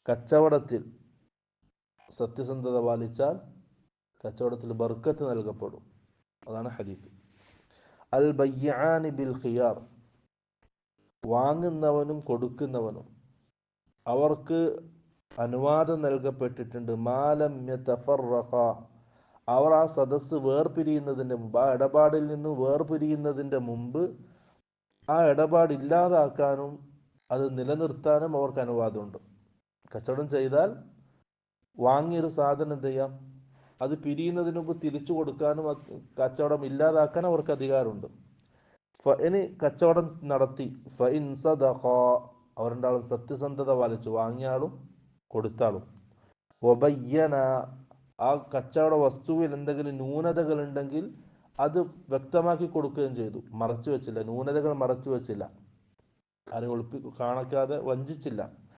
കച്ചവടത്തിൽ സത്യസന്ധത പാലിച്ചാൽ കച്ചവടത്തിൽ ബർക്കത്ത് നൽകപ്പെടും. അതാണ് ഹദീത്ത്. അൽ ബയ്യാനി ബിൽ ഖിയാർ, വാങ്ങുന്നവനും കൊടുക്കുന്നവനും അവർക്ക് അനുവാദം നൽകപ്പെട്ടിട്ടുണ്ട്. മാലം യതഫറഖ, അവർ ആ സദസ്സ് വേർപിരിയുന്നതിൻ്റെ മുമ്പ്, ആ ഇടപാടിൽ നിന്ന് വേർപിരിയുന്നതിൻ്റെ മുമ്പ് ആ ഇടപാട് ഇല്ലാതാക്കാനും അത് നിലനിർത്താനും അവർക്ക് അനുവാദമുണ്ട്. കച്ചവടം ചെയ്താൽ വാങ്ങിയൊരു സാധനം എന്ത് ചെയ്യാം, അത് പിരിയുന്നതിന് മുമ്പ് തിരിച്ചു കൊടുക്കാനും കച്ചവടം ഇല്ലാതാക്കാൻ അവർക്ക് അധികാരമുണ്ട്. ഇനി കച്ചവടം നടത്തി, ഫഇൻ സദഖാ, അവർ രണ്ടാളും സത്യസന്ധത പാലിച്ചു, വാങ്ങിയാളും കൊടുത്താളും. വബയ്യന, ആ കച്ചവട വസ്തുവിൽ എന്തെങ്കിലും ന്യൂനതകൾ ഉണ്ടെങ്കിൽ അത് വ്യക്തമാക്കി കൊടുക്കുകയും ചെയ്തു. മറച്ചു വെച്ചില്ല, ന്യൂനതകൾ മറച്ചു വെച്ചില്ല, ആരും കാണിക്കാതെ വഞ്ചിച്ചില്ല.